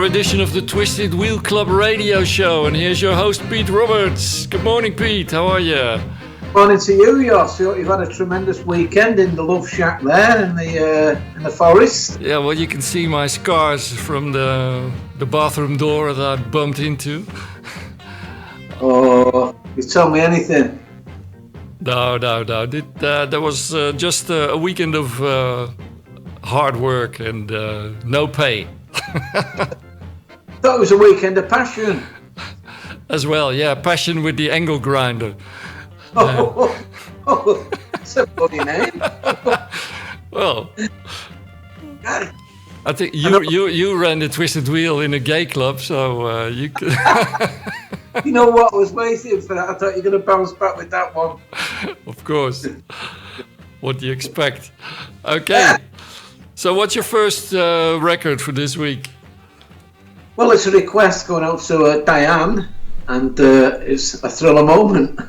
another edition of the Twisted Wheel Club radio show, and here's your host, Pete Roberts. Good morning, Pete. How are you? Morning to you, Yoss. You've had a tremendous weekend in the Love Shack there in the forest. Yeah, well, you can see my scars from the bathroom door that I bumped into. Oh, you tell me anything. No. There was just a weekend of hard work and no pay. Thought it was a weekend of passion. As well, yeah, passion with the angle grinder. That's a funny name. Well, I think you ran the Twisted Wheel in a gay club, so you could. You know what? I was waiting for that. I thought you were going to bounce back with that one. Of course. What do you expect? Okay. So what's your first record for this week? Well, it's a request going out to Diane, and it's a thriller moment.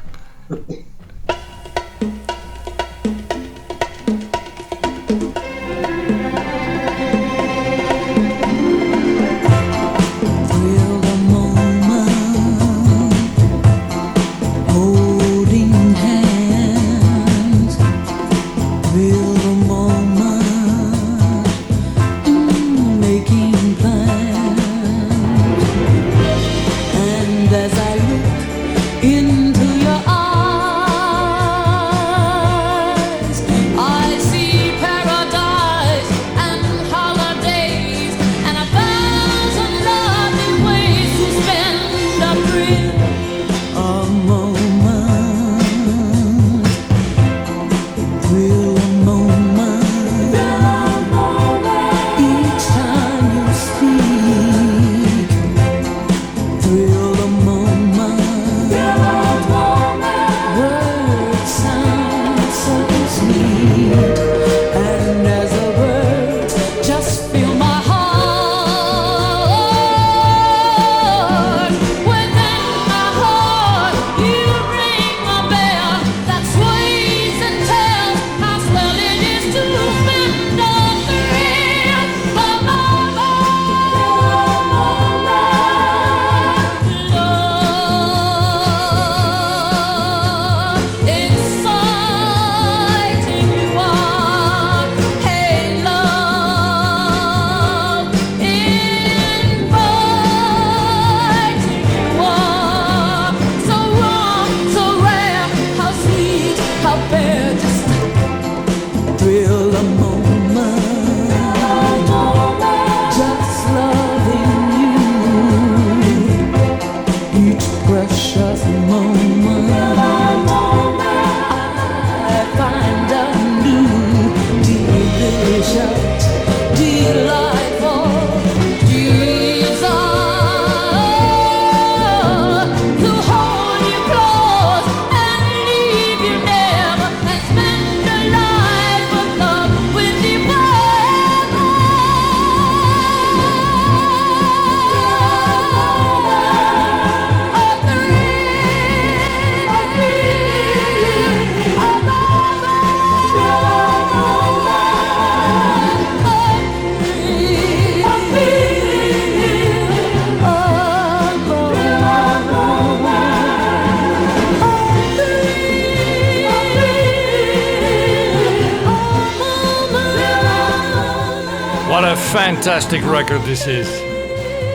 Fantastic record this is.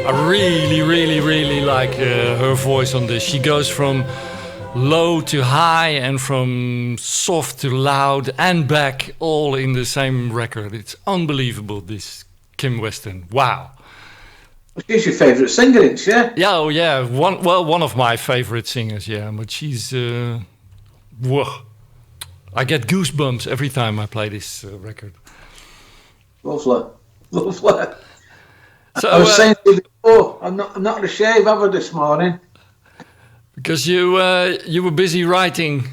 I really like her voice on this. She goes from low to high and from soft to loud and back, all in the same record. It's unbelievable, this Kim Weston. Wow. She's your favourite singer, isn't she? Yeah, oh yeah. One of my favourite singers, yeah. But she's... whoa. I get goosebumps every time I play this record. Lovely. Lovely. So, I was saying to you before, I'm not going to shave ever this morning. Because you were busy writing.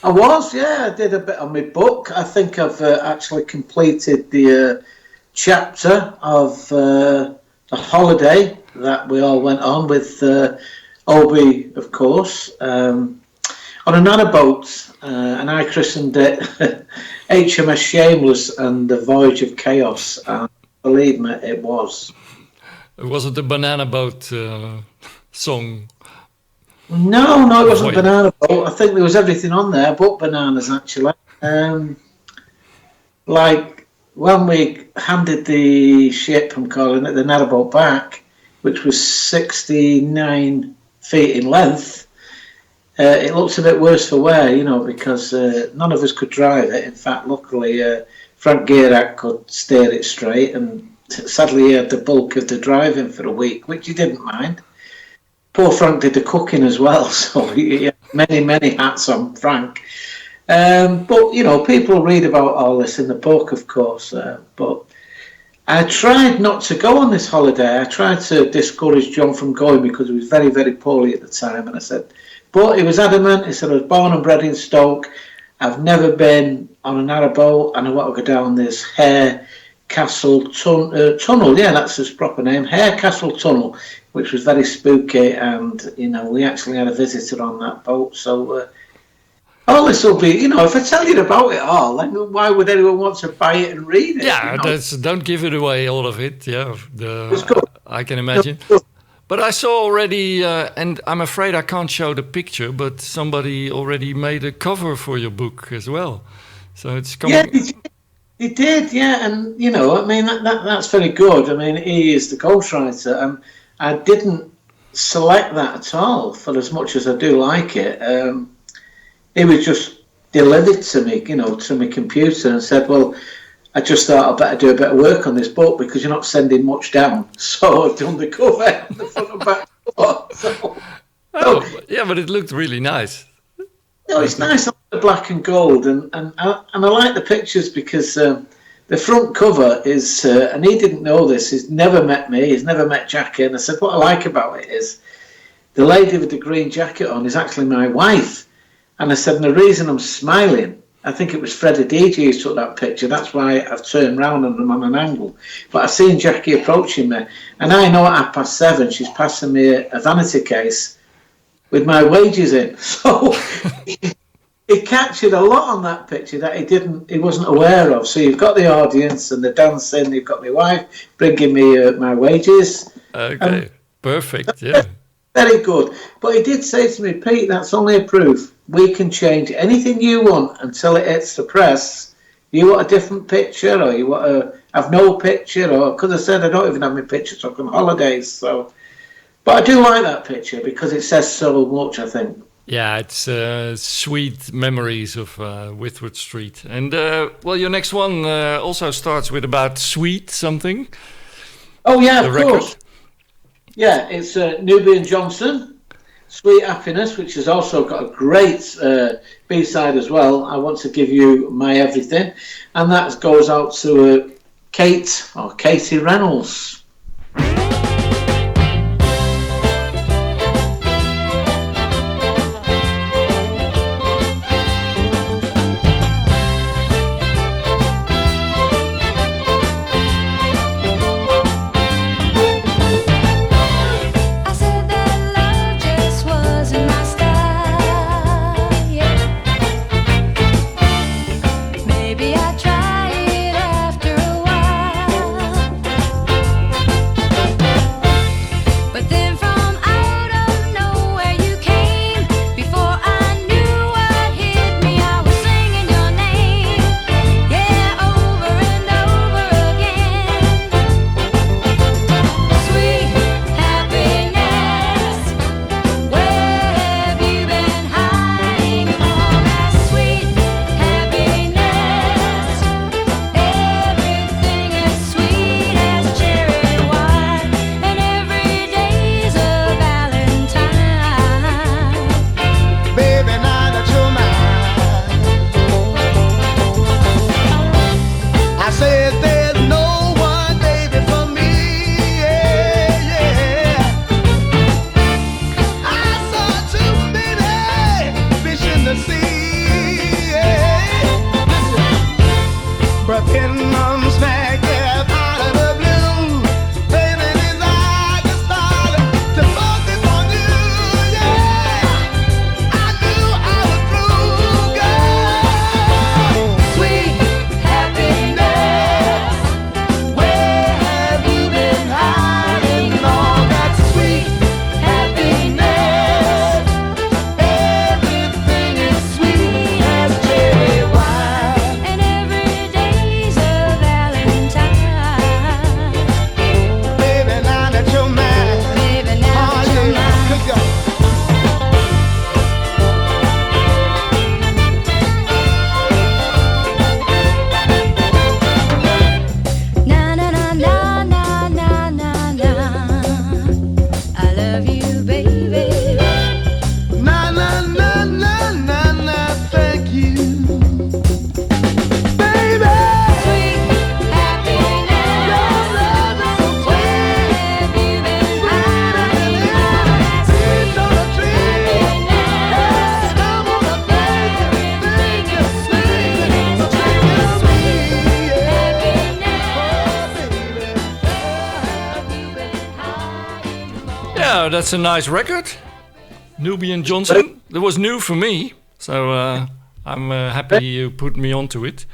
I was, yeah. I did a bit on my book. I think I've actually completed the chapter of the holiday that we all went on with Obi, of course, on a nanoboat, and I christened it HMS Shameless and the Voyage of Chaos. And believe me, it was. Was it the Banana Boat song? No, it wasn't Banana Boat. I think there was everything on there but bananas, actually. Like when we handed the ship, I'm calling it, the narrowboat back, which was 69 feet in length, it looks a bit worse for wear, because none of us could drive it. In fact, luckily, Frank Gierak could steer it straight, and sadly he had the bulk of the driving for a week, which he didn't mind. Poor Frank did the cooking as well, so he had many hats on Frank. But, people read about all this in the book, of course, but I tried not to go on this holiday. I tried to discourage John from going because he was very, very poorly at the time, and I said, but he was adamant. He said, I was born and bred in Stoke. I've never been on a narrowboat, and I want to go down this Hare Castle Tunnel. Yeah, that's his proper name, Hare Castle Tunnel, which was very spooky, and, we actually had a visitor on that boat, so... all this will be, if I tell you about it all, then why would anyone want to buy it and read it? Yeah, don't give it away, all of it. Yeah, I can imagine. But I saw already, and I'm afraid I can't show the picture, but somebody already made a cover for your book as well. So it's coming. Yeah, he did, yeah, and that's very good. I mean, he is the ghostwriter, and I didn't select that at all. For as much as I do like it, it was just delivered to me, to my computer, and said, well, I just thought I'd better do a bit of work on this book because you're not sending much down. So I've done the cover, the front and back cover. Yeah, but it looked really nice. No, it's nice on the black and gold, and I like the pictures because the front cover is, and he didn't know this, he's never met me, he's never met Jackie, and I said, what I like about it is the lady with the green jacket on is actually my wife. And I said, and the reason I'm smiling, I think it was Freddie DJ who took that picture. That's why I've turned round and I'm on an angle. But I've seen Jackie approaching me, and I know at 7:30 she's passing me a vanity case with my wages in. So he captured a lot on that picture that he wasn't aware of. So you've got the audience and the dancing. You've got my wife bringing me my wages. Okay, perfect. Yeah. Very good. But he did say to me, Pete, that's only a proof. We can change anything you want until it hits the press. You want a different picture, or you want to have no picture, or because I said I don't even have my pictures on holidays. So, but I do like that picture because it says so much, I think. Yeah, it's sweet memories of Whitworth Street. And, your next one also starts with about sweet something. Oh, yeah, of course. Yeah, it's Nubian Johnson, Sweet Happiness, which has also got a great B-side as well. I Want to Give You My Everything. And that goes out to Katie Reynolds. Yeah, that's a nice record. Nubian Johnson. That was new for me, so I'm happy you put me onto it.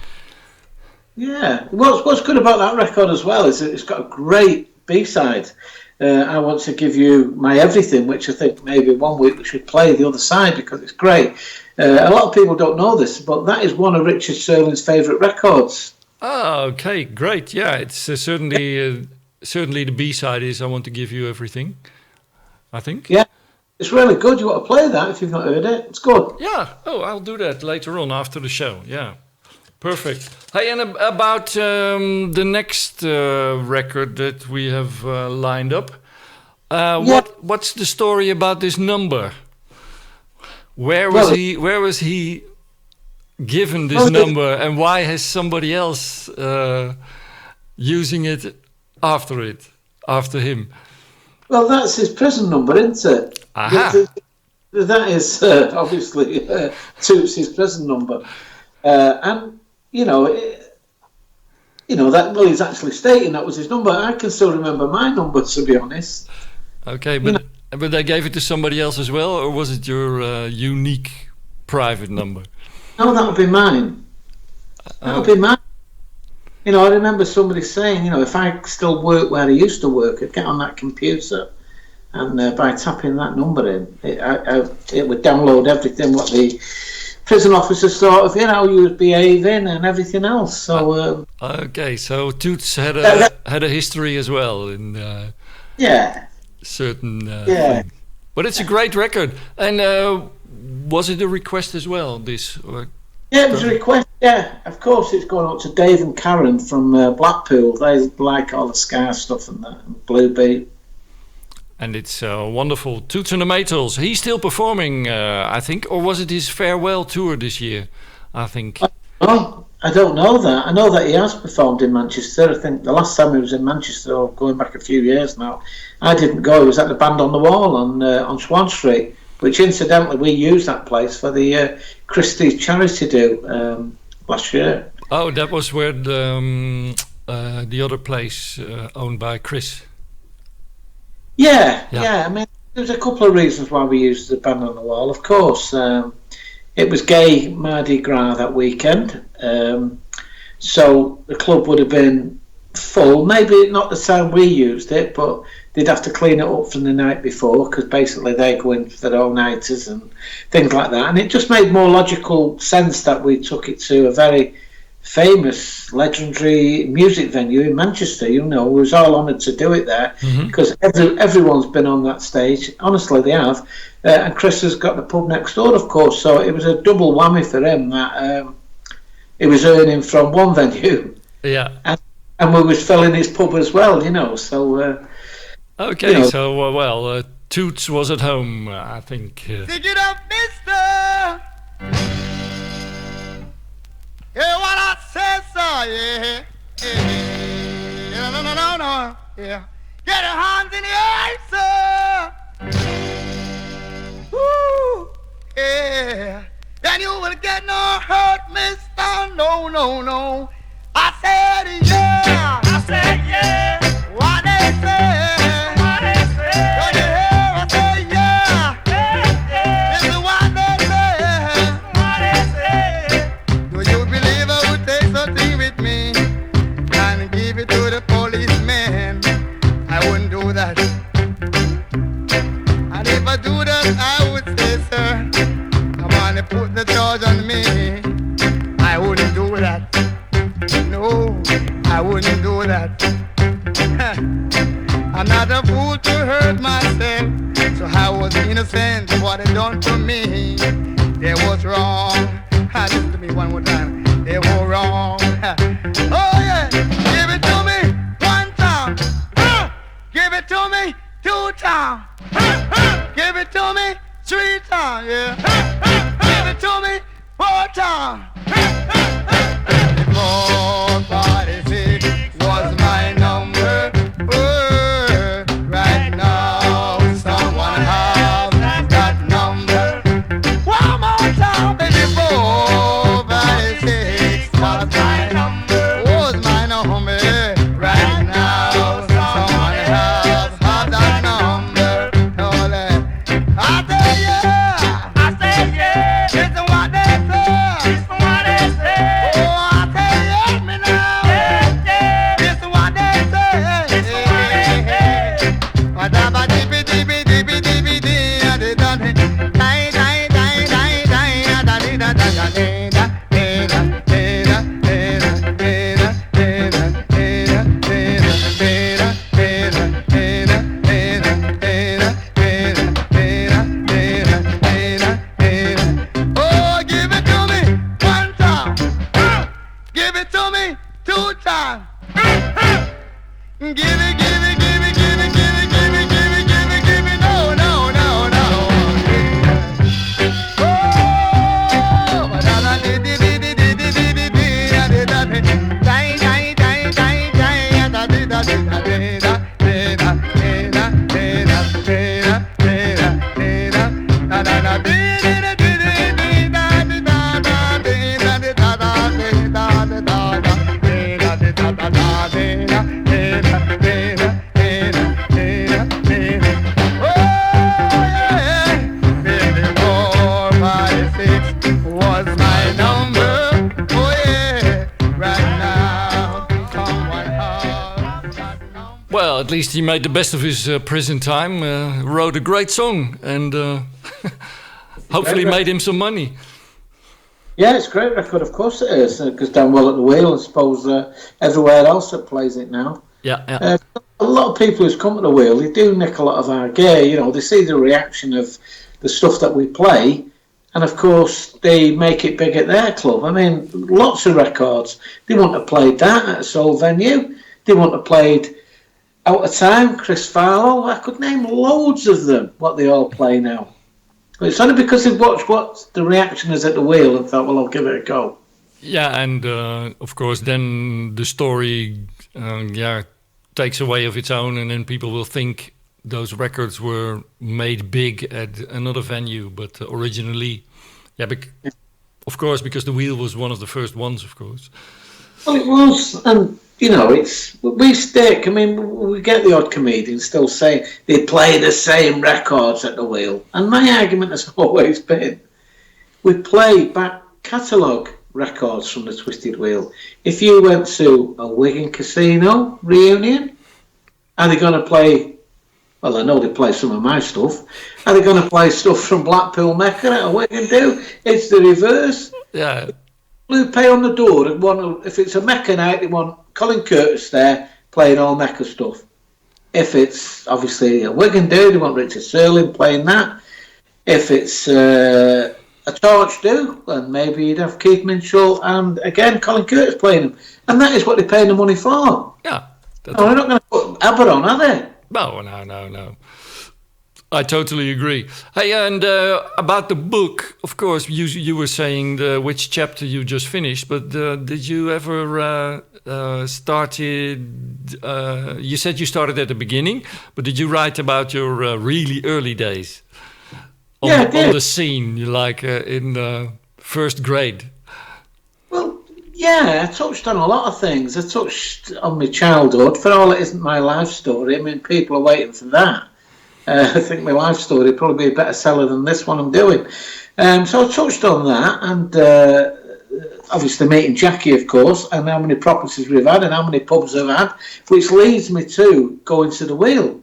Yeah, what's good about that record as well is that it's got a great B-side. I Want to Give You My Everything, which I think maybe one week we should play the other side because it's great. A lot of people don't know this, but that is one of Richard Sterling's favourite records. Oh, okay, great. Yeah, it's certainly the B-side is I Want to Give You Everything, I think. Yeah, it's really good. You want to play that if you've not heard it. It's good. Yeah, I'll do that later on after the show. Yeah, perfect. Hey, and about the next record that we have lined up, what's the story about this number? Where was he given this number, and why has somebody else using it after him? Well, that's his prison number, isn't it? Aha. That is obviously Toots' prison number, and that. Well, he's actually stating that was his number. I can still remember my number, to be honest. Okay, but they gave it to somebody else as well, or was it your unique private number? No, that would be mine. That would be mine. I remember somebody saying, if I still worked where I used to work, I'd get on that computer, and by tapping that number in, it would download everything what the prison officers thought of, you was behaving and everything else. So okay, so Toots had a history as well in certain things. But it's a great record. And was it a request as well? Yeah, it was a request. Yeah, of course, it's going out to Dave and Karen from Blackpool. They like all the ska stuff and that, and Blue Beat. And it's wonderful. Toots and the Maytals. He's still performing, I think, or was it his farewell tour this year? I think. Oh, I don't know that. I know that he has performed in Manchester. I think the last time he was in Manchester, going back a few years now, I didn't go. He was at the Band on the Wall on Swan Street, which incidentally we used that place for the Christie's charity do last year. Oh, that was where the other place owned by Chris. Yeah. I mean, there's a couple of reasons why we used the Band on the Wall. Of course, it was gay Mardi Gras that weekend, so the club would have been full. Maybe not the time we used it, but they'd have to clean it up from the night before because basically they go in for their own nighters and things like that. And it just made more logical sense that we took it to a very famous, legendary music venue in Manchester. We was all honoured to do it there because everyone's been on that stage. Honestly, they have. And Chris has got the pub next door, of course. So it was a double whammy for him that he was earning from one venue. Yeah. And we was filling his pub as well, so... okay, so, Toots was at home, I think. Dig it up, mister! Yeah, what I said, sir, yeah. Yeah, no, yeah. Get your hands in the air, sir! Woo! Yeah. Then you will get no hurt, mister, no. I said, yeah! I said, yeah! What they say? Don't you hear? I say, yeah! This is what they say! Do you believe I would take something with me and give it to the policeman? I wouldn't do that. And if I do that, I would say, sir, come on and put the charge on me. I wouldn't do that. No, I wouldn't do that. I'm not a fool to hurt myself, so I was innocent of what they done to me. They was wrong. Listen to me one more time. They were wrong. Oh yeah, give it to me one time. Give it to me two times. Give it to me three times. Yeah. Give it to me four times. 446 was my number. Right now, someone has that number. One more time, baby. 456 was my number. Right now, someone has that number. least he made the best of his prison time. Wrote a great song and hopefully made him some money. Yeah, it's a great record. Of course it is, because down well at the wheel. I suppose everywhere else that plays it now. Yeah. A lot of people who's come to the wheel, they do nick a lot of our gear. You know, they see the reaction of the stuff that we play, and of course they make it big at their club. I mean, lots of records. They want to play that at a soul venue. They want to played Out of Time, Chris Farlow. I could name loads of them. What they all play now. But it's only because they've watched what the reaction is at the wheel and thought, well, I'll give it a go. Yeah, and of course then the story, takes a way of its own, and then people will think those records were made big at another venue, but originally, of course, because the wheel was one of the first ones, of course. Well, it was, and you know, we stick. I mean, we get the odd comedian still saying they play the same records at the wheel, and my argument has always been, we play back catalogue records from the Twisted Wheel. If you went to a Wigan casino reunion, are they going to play? Well, I know they play some of my stuff. Are they going to play stuff from Blackpool Mecca at a Wigan do? It's the reverse. Yeah. Blue Pay on the door. If it's a Mecca night, they want Colin Curtis there playing all Mecca stuff. If it's obviously a Wigan do, they want Richard Serling playing that. If it's a Torch do, then maybe you'd have Keith Minshall and again Colin Curtis playing them. And that is what they're paying the money for. Yeah. No, they're not going to put ABBA on, are they? No. I totally agree. Hey, and about the book, of course, you were saying which chapter you just finished, but did you ever started? You said you started at the beginning, but did you write about your really early days on the scene, like in first grade? Well, yeah, I touched on a lot of things. I touched on my childhood. For all it isn't my life story, I mean, people are waiting for that. I think my life story would probably be a better seller than this one I'm doing. So I touched on that, and obviously meeting Jackie, of course, and how many properties we've had and how many pubs I've had, which leads me to going to the wheel.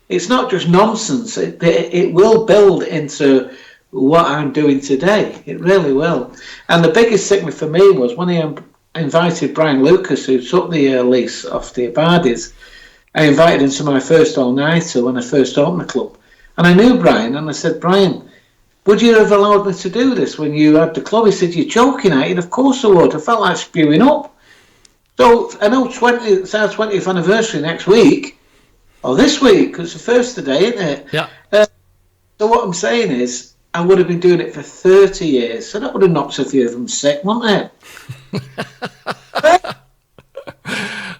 It's not just nonsense. It will build into what I'm doing today. It really will. And the biggest signal for me was when I invited Brian Lucas, who took the lease off the Abardis. I invited him to my first all-nighter when I first opened the club. And I knew Brian, and I said, Brian, would you have allowed me to do this when you had the club? He said, you're joking, at it. Of course I would. I felt like spewing up. So I know it's our 20th anniversary next week, or this week, because it's the first today, isn't it? Yeah. So what I'm saying is, I would have been doing it for 30 years, so that would have knocked a few of them sick, wouldn't it?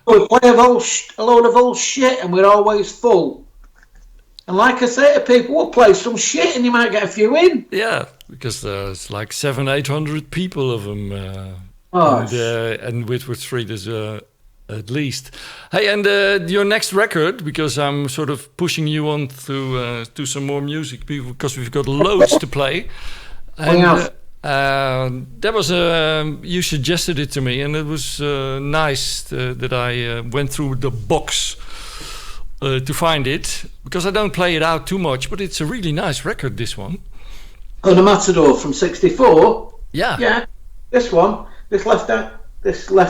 We play a load of old shit and we're always full. And like I say to people, we'll play some shit and you might get a few in. Yeah, because there's like 700-800 people of them. And Whitworth Street is at least. Hey, and your next record, because I'm sort of pushing you on to some more music because we've got loads to play. And, that was you suggested it to me, and it was nice that I went through the box to find it, because I don't play it out too much, but it's a really nice record, this one. Oh, the Matador from '64. Yeah. This one, this left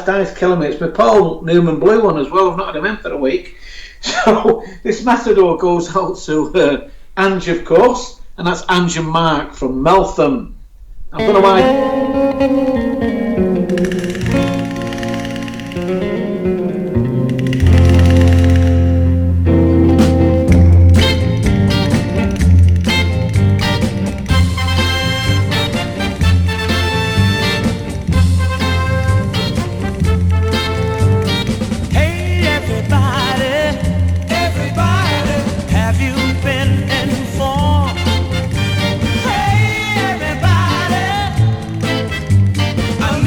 eye's killing me. It's my Paul Newman Blue one as well. I've not had him in for a week, so this Matador goes out to Ange, of course, and that's Ange and Mark from Meltham. I'm going to I'll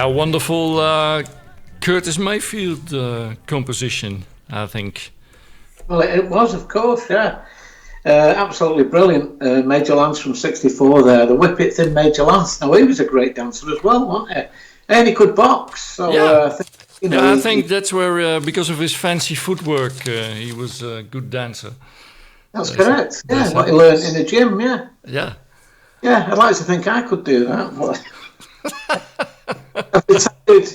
Yeah, wonderful Curtis Mayfield composition, I think. Well, it was, of course, yeah. Absolutely brilliant. Major Lance from '64 there. The Whippets in Major Lance. Now, he was a great dancer as well, wasn't he? And he could box. So, Yeah. I I think that's where, because of his fancy footwork, he was a good dancer. That's correct. Yeah, what he learned in the gym, yeah. Yeah. Yeah, I'd like to think I could do that. But I've retired.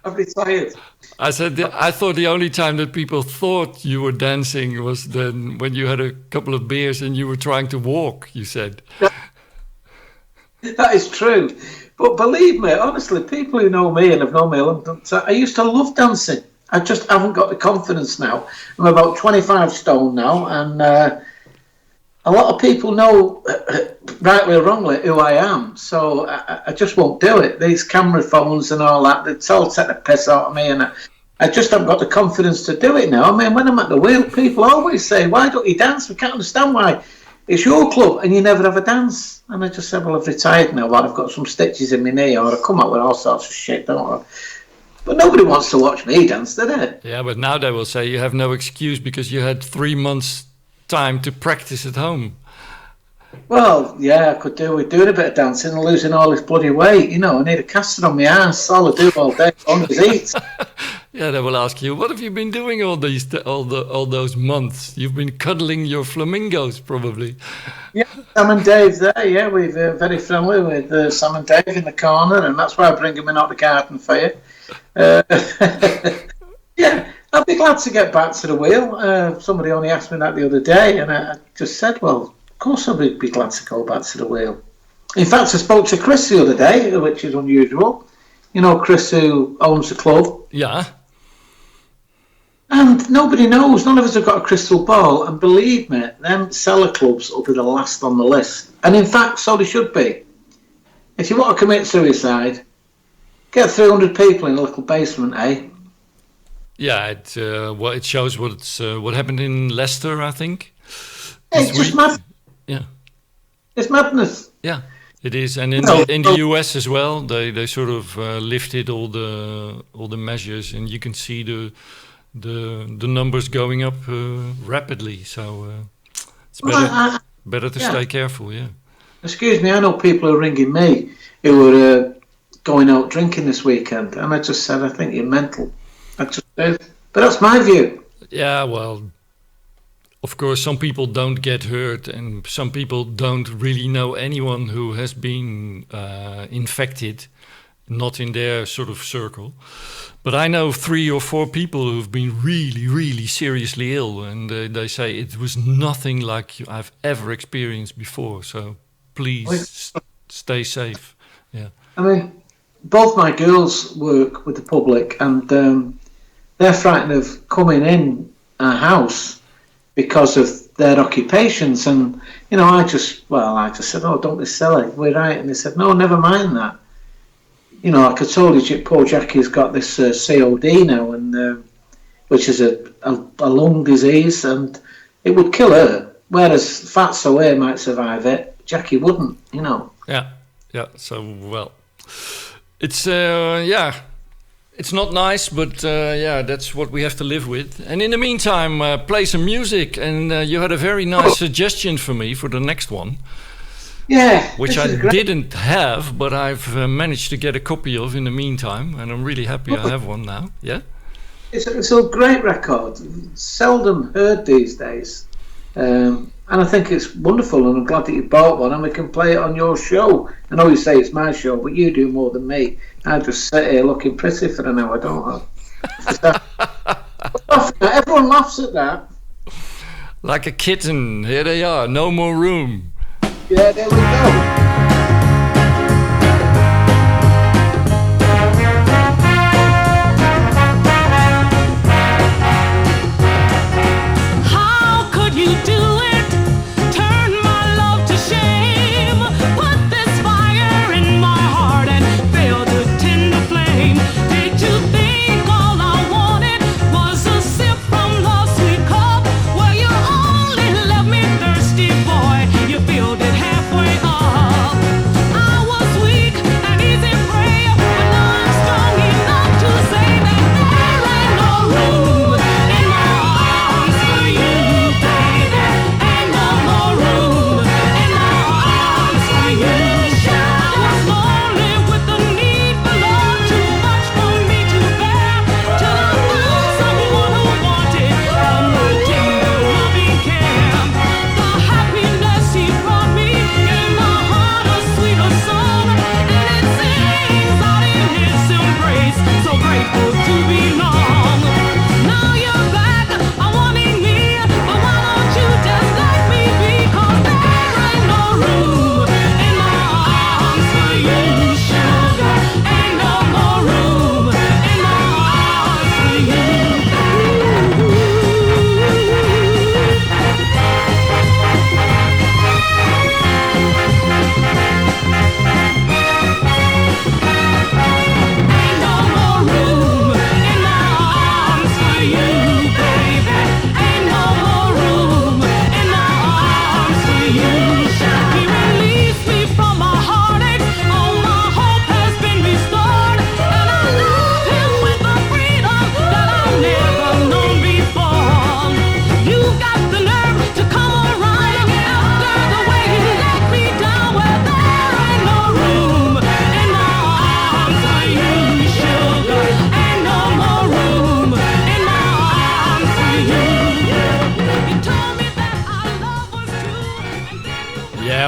I've retired. I said I thought the only time that people thought you were dancing was then when you had a couple of beers and you were trying to walk, you said. That is true. But believe me, honestly, people who know me and have known me a long time, I used to love dancing. I just haven't got the confidence now. I'm about 25 stone now, and a lot of people know, rightly or wrongly, who I am. So I just won't do it. These camera phones and all that, it's all take the piss out of me, and I just haven't got the confidence to do it now. I mean, when I'm at the wheel, people always say, why don't you dance? We can't understand why. It's your club and you never have a dance. And I just said, well, I've retired now. Like, I've got some stitches in my knee, or I come out with all sorts of shit, don't I? But nobody wants to watch me dance, do they? Yeah, but now they will say you have no excuse because you had 3 months time to practice at home. Well, yeah, I could do with doing a bit of dancing and losing all this bloody weight. You know, I need a caster on my ass. All I do all day is eat. Yeah, they will ask you, what have you been doing all those months? You've been cuddling your flamingos, probably. Yeah, Sam and Dave there. Yeah, we're very friendly with Sam and Dave in the corner, and that's why I bring them in out the garden for you. Yeah, I'd be glad to get back to the wheel. Somebody only asked me that the other day, and I just said, well, of course I'd be glad to go back to the wheel. In fact, I spoke to Chris the other day, which is unusual. You know, Chris, who owns the club. Yeah. And nobody knows. None of us have got a crystal ball. And believe me, them cellar clubs will be the last on the list. And in fact, so they should be. If you want to commit suicide, get 300 people in a little basement, eh? Yeah, it shows what happened in Leicester, I think. It's just mad. Yeah. It's madness. Yeah, it is. And in the US as well, they sort of lifted all the measures, and you can see the numbers going up rapidly. So it's better to stay careful. Yeah. Excuse me, I know people are ringing me who were going out drinking this weekend, and I just said, I think you're mental. I just did. But that's my view. Yeah, well, of course, some people don't get hurt, and some people don't really know anyone who has been infected, not in their sort of circle. But I know 3 or 4 people who've been really, really seriously ill, and they say it was nothing like I've ever experienced before. So please stay safe. Yeah. I mean, both my girls work with the public, and they're frightened of coming in our house because of their occupations. And, you know, I just said, oh, don't be silly, we're right. And they said, no, never mind that. You know, like I told you, poor Jackie's got this COD now, and which is a lung disease, and it would kill her. Whereas Fatso here might survive it, Jackie wouldn't, you know. Yeah. So, well, it's, it's not nice, but that's what we have to live with. And in the meantime, play some music. And you had a very nice suggestion for me for the next one. Yeah. Which I didn't have, but I've managed to get a copy of in the meantime. And I'm really happy I have one now. Yeah? It's a great record. Seldom heard these days. And I think it's wonderful, and I'm glad that you bought one, and we can play it on your show. I know you say it's my show, but you do more than me. I just sit here looking pretty for an hour, don't I? Everyone laughs at that. Like a kitten, here they are, no more room. Yeah, there we go. Boy, you filled it halfway up.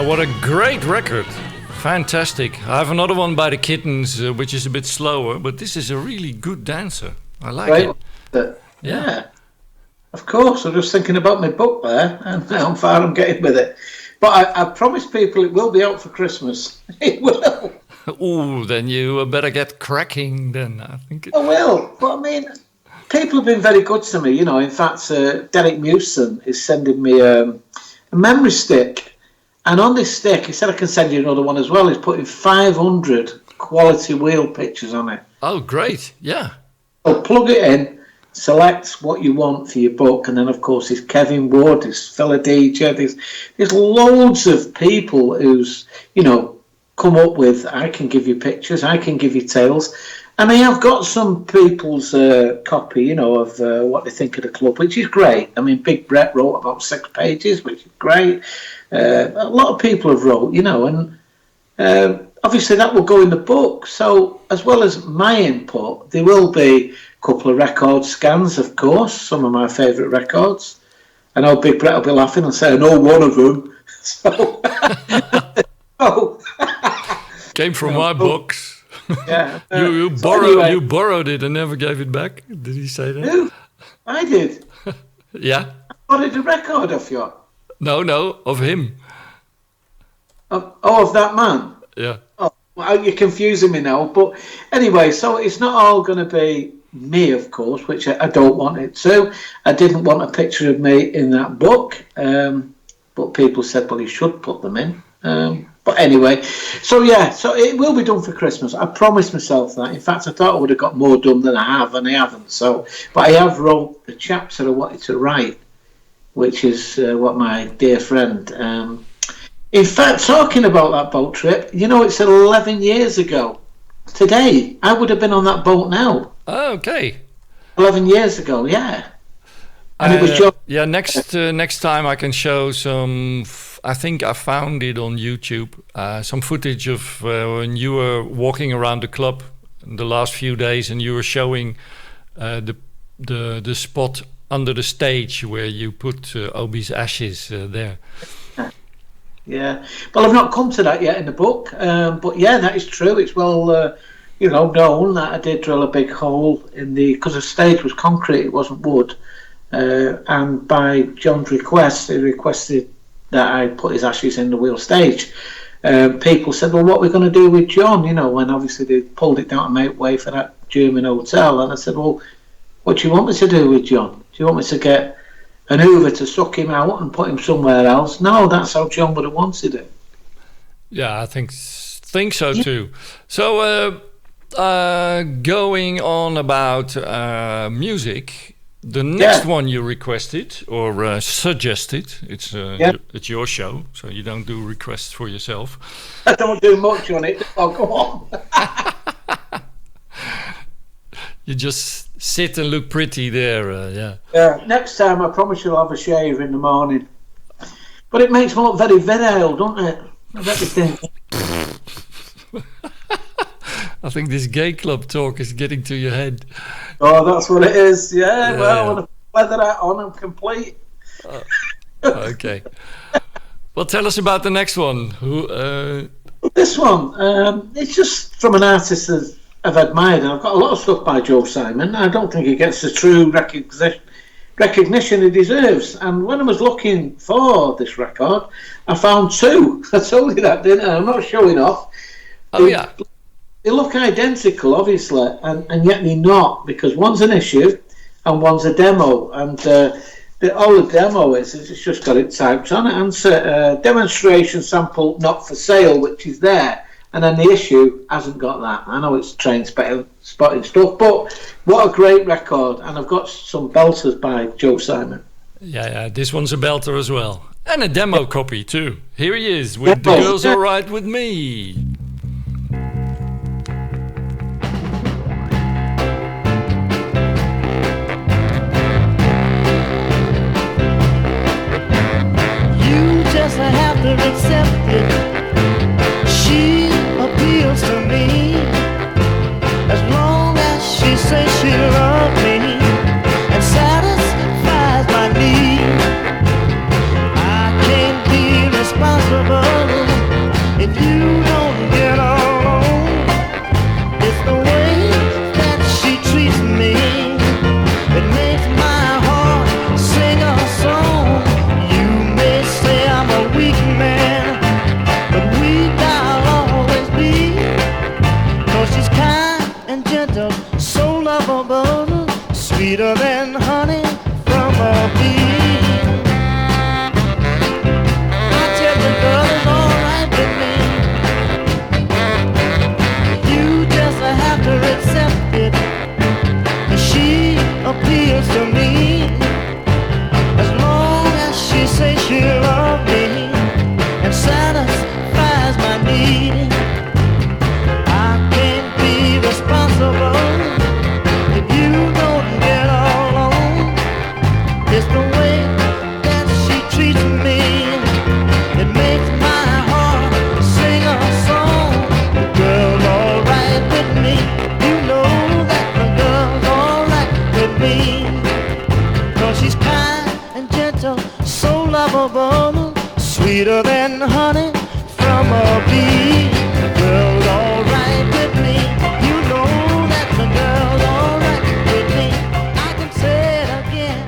what a great record. Fantastic. I have another one by the Kittens, which is a bit slower, but this is a really good dancer. I like it. Yeah. Of course, I'm just thinking about my book there and how far I'm getting with it. But I promise people it will be out for Christmas. It will. Oh, then you better get cracking then, I think. I will. But I mean, people have been very good to me, you know. In fact, Derek Mewson is sending me a memory stick. And on this stick, he said I can send you another one as well. He's putting 500 quality wheel pictures on it. Oh, great. Yeah. So plug it in, select what you want for your book, and then, of course, there's Kevin Ward, there's Phila DJ, there's loads of people who's, you know, come up with, I can give you pictures, I can give you tales. And I have got some people's copy, you know, of what they think of the club, which is great. I mean, Big Brett wrote about 6 pages, which is great. A lot of people have wrote, you know, and obviously that will go in the book. So as well as my input, there will be a couple of record scans, of course, some of my favourite records. I know Big Brett will be laughing and say, I know one of them. So, came from my books. Yeah. You borrowed it and never gave it back. Did he say that? Who? I did. Yeah. I wanted a record off you. No, of him. Of that man? Yeah. Oh, well, you're confusing me now. But anyway, so it's not all going to be me, of course, which I don't want it to. I didn't want a picture of me in that book. But people said, well, you should put them in. But anyway, so yeah, so it will be done for Christmas. I promised myself that. In fact, I thought I would have got more done than I have, and I haven't. So, but I have wrote the chapter I wanted to write, which is what my dear friend. In fact, talking about that boat trip, you know, it's 11 years ago. Today, I would have been on that boat now. Oh, okay. 11 years ago, yeah. And it was just... Yeah, next time I can show some... I think I found it on YouTube. Some footage of when you were walking around the club the last few days, and you were showing the spot under the stage where you put Obi's ashes there. Yeah, well, I've not come to that yet in the book, but yeah, that is true. It's well, you know, known that I did drill a big hole in because the stage was concrete, it wasn't wood, and by John's request, he requested that I put his ashes in the wheel stage. People said, well, what are we going to do with John? You know, when obviously they pulled it down to make way for that German hotel. And I said, well, what do you want me to do with John? Do you want me to get an Hoover to suck him out and put him somewhere else? No, that's how John would have wanted it. Yeah, I think so too. So going on about music, the next one you requested or suggested, it's your show, so you don't do requests for yourself. I don't do much on it. Oh, go on. You just sit and look pretty there, yeah. Yeah. Next time, I promise you'll have a shave in the morning. But it makes me look very virile, doesn't it? Of everything. I think this gay club talk is getting to your head. Oh, that's what it is. Yeah, well, when I put leather hat on, I'm complete. Okay. Well, tell us about the next one. This one, it's just from an artist that I've admired, and I've got a lot of stuff by Joe Simon. I don't think he gets the true recognition he deserves. And when I was looking for this record, I found 2. I told you that, didn't I? I'm not showing off. Yeah. They look identical, obviously, and yet they're not, because one's an issue and one's a demo. And all the demo is it's just got it typed on it. And demonstration sample not for sale, which is there. And then the issue hasn't got that. I know it's train spotting stuff, but what a great record. And I've got some belters by Joe Simon. Yeah, this one's a belter as well. And a demo copy too. Here he is with The Girls All Right With Me. Just have to accept it. She appeals to me as long as she says she loves me and satisfies my need. I can't be responsible and gentle, so lovable, sweeter than honey from a bee. I tell you, girl, it's alright with me. You just have to accept it. She appeals to me. As long as she says she loves me and satisfies my need, I can't be responsible if you don't get along. It's the way that she treats me. It makes my heart sing a song. The girl's alright with me. You know that the girl's alright with me. 'Cause she's kind and gentle, so lovable, sweeter than honey from a bee. The girl's alright with me. You know that the girl's alright with me. I can say it again.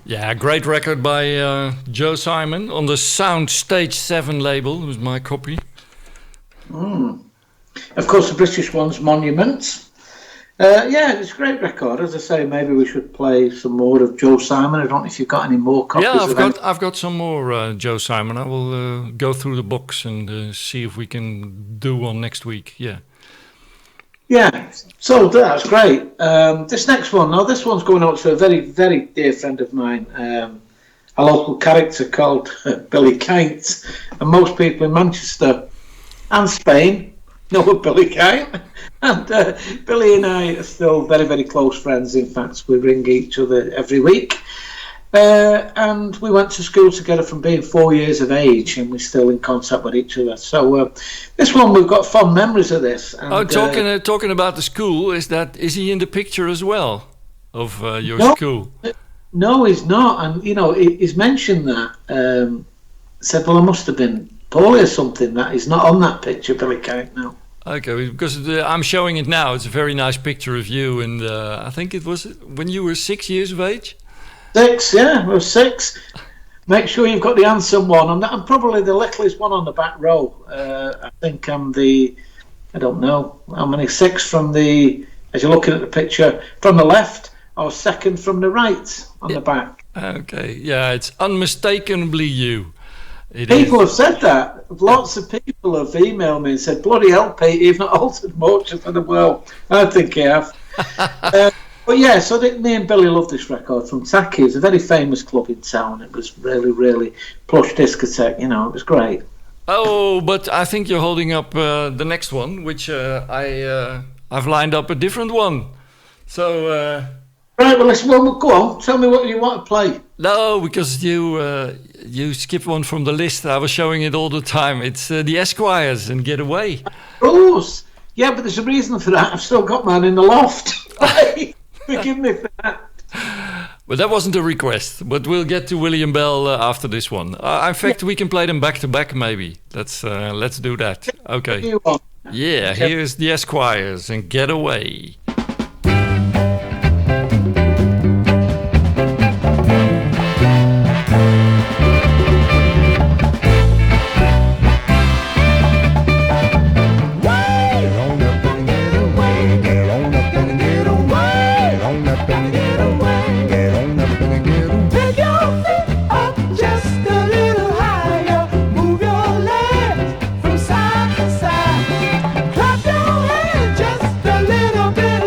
Yeah, great record by Joe Simon on the Sound Stage 7 label. It was my copy. Of course, the British one's Monuments. Yeah, it's a great record. As I say, maybe we should play some more of Joe Simon. I don't know if you've got any more copies. Yeah, I've got some more Joe Simon. I will go through the box and see if we can do one next week. Yeah. Yeah, so that's great. This next one, now this one's going out to a very, very dear friend of mine, a local character called Billy Kite. And most people in Manchester and Spain know Billy Kite. And Billy and I are still very, very close friends. In fact, we ring each other every week. And we went to school together from being 4 years of age, and we're still in contact with each other. So this one, we've got fond memories of this. And, talking about the school, is he in the picture as well of your school? No, he's not. And you know, he's mentioned that. Said, well, I must have been poorly or something. That he's not on that picture, Billy Kite. No. Okay, because I'm showing it now. It's a very nice picture of you, and I think it was when you were 6 years of age. 6, yeah, I was 6. Make sure you've got the handsome one. I'm probably the littlest one on the back row. I think I'm I don't know how many, 6 from as you're looking at the picture, from the left, or second from the right on the back. Okay, yeah, it's unmistakably you. People have said that. Lots of people have emailed me and said, bloody hell, Pete, you've not altered much for the world. I think you have. But yeah, so me and Billy loved this record from Tacky. It's a very famous club in town. It was really, really plush discotheque, you know, it was great. Oh, but I think you're holding up the next one, which I've lined up a different one. So... Right, well, go on. Tell me what you want to play. No, because you skipped one from the list. I was showing it all the time. It's the Esquires and Get Away. Of course. Yeah, but there's a reason for that. I've still got mine in the loft. Forgive me for that. But that wasn't a request. But we'll get to William Bell after this one. In fact, we can play them back to back, maybe. Let's do that. Okay. Yeah, here's the Esquires and Get Away. Clap your hands just a little bit.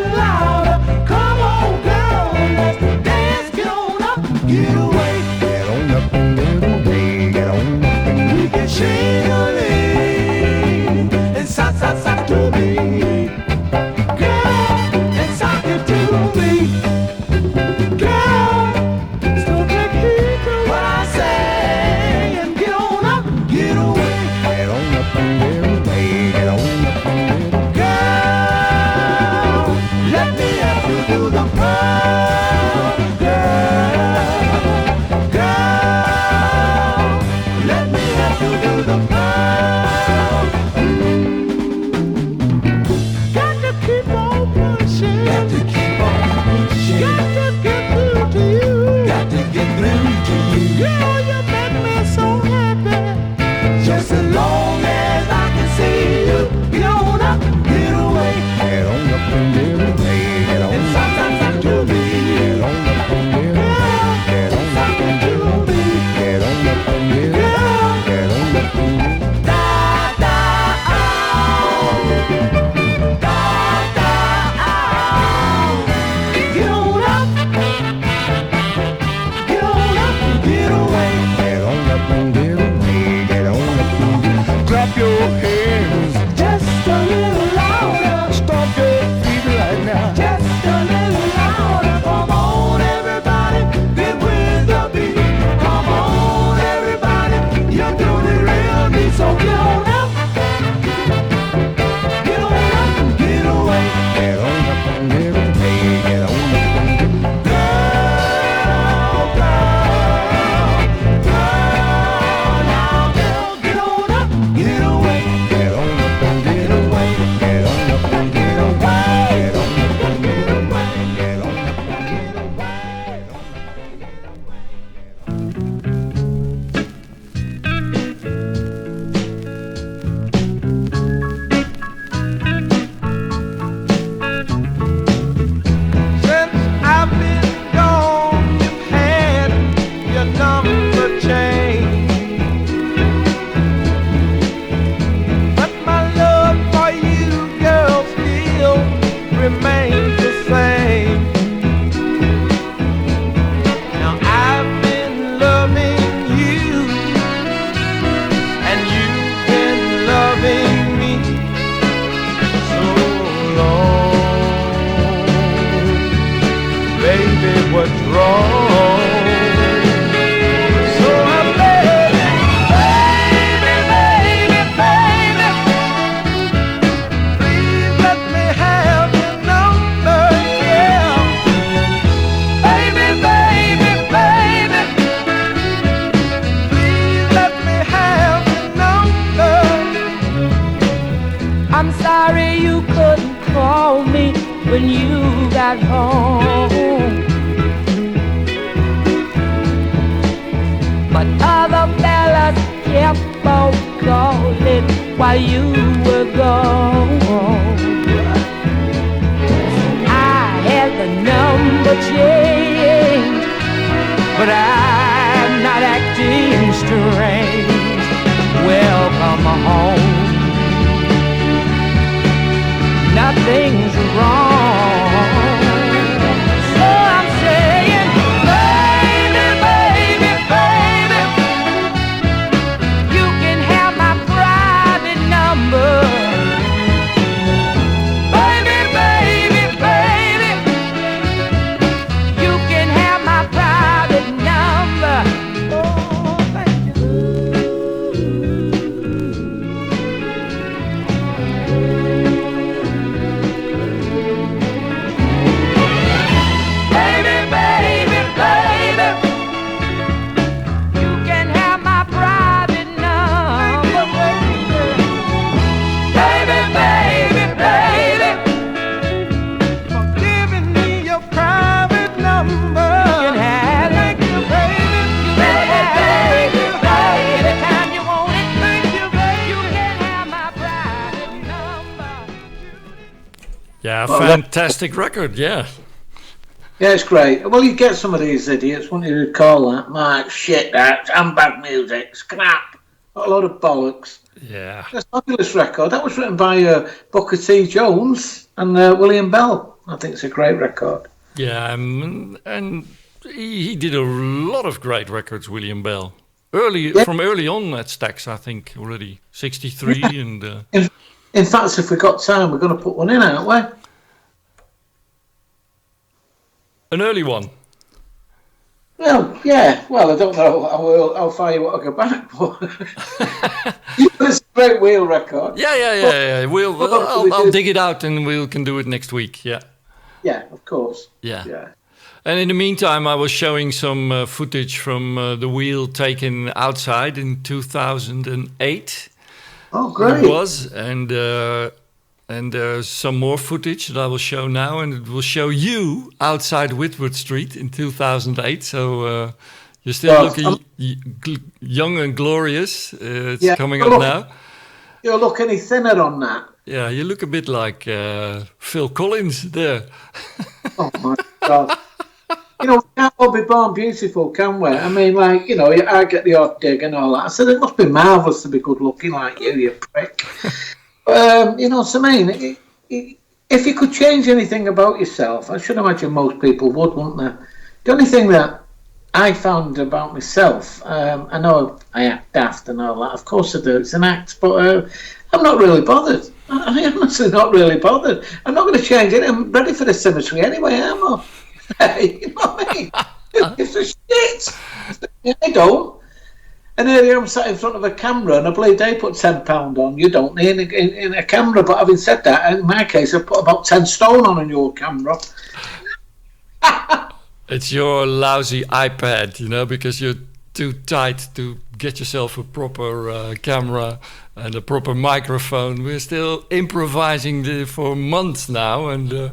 call me when you got home. But other fellas kept on calling while you were gone. I had the number changed, but I'm not acting strange. Welcome home. Nothing's wrong. So I'm saying, baby, baby, baby, you can have my private number. Baby, baby, baby, you can have my private number. Oh, thank you. Baby, baby, baby, you can have my private number. Baby, baby, baby, for giving me your private number. You can have it. Thank you, baby. Baby, baby, baby, anytime you want it. Thank you, baby. You can have my private number. Yeah, fantastic record, yeah. Yeah, it's great. Well, you get some of these idiots, wouldn't you, who'd call that, Mark, shit, that's handbag music, it's crap, a lot of bollocks. Yeah. It's a fabulous record. That was written by Booker T. Jones and William Bell. I think it's a great record. Yeah, and he did a lot of great records, William Bell. From early on at Stax, I think, already. 63 Yeah. and... In fact, if we've got time, we're going to put one in, aren't we? An early one. Well, yeah. Well, I don't know how far you want to go back, but it's a great Wheel record. Yeah. I'll dig it out and we can do it next week. Yeah. Yeah, of course. Yeah. And in the meantime, I was showing some footage from the Wheel taken outside in 2008. Oh, great. It was, and there's some more footage that I will show now, and it will show you outside Whitworth Street in 2008. So you're still looking young and glorious. It's coming up now. You don't look any thinner on that. Yeah, you look a bit like Phil Collins there. Oh my God. We can't all be born beautiful, can we? I mean, I get the odd dig and all that. I said, it must be marvellous to be good looking like you prick. You know what I mean? If you could change anything about yourself, I should imagine most people would, wouldn't they? The only thing that I found about myself, I know I act daft and all that, of course I do, it's an act, but I'm not really bothered. I am honestly not really bothered. I'm not going to change it. I'm ready for the symmetry anyway, am I? You know what I mean? It's a shit. I don't. And here I'm sat in front of a camera and I believe they put £10 on. You don't need in a camera. But having said that, in my case, I put about 10 stone on your camera. It's your lousy iPad, because you're too tight to get yourself a proper camera and a proper microphone. We're still improvising for months now, and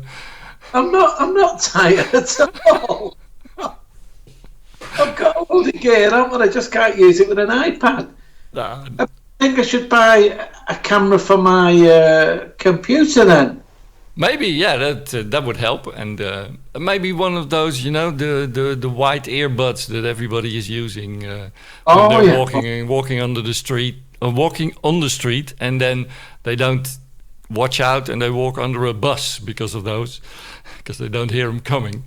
I'm not tired at all. I've got all the gear, I just can't use it with an iPad. Nah. I think I should buy a camera for my computer then. Maybe, yeah, that would help, and maybe one of those, the white earbuds that everybody is using when they're walking under the street, or walking on the street, and then they don't watch out and they walk under a bus because of those, because they don't hear them coming.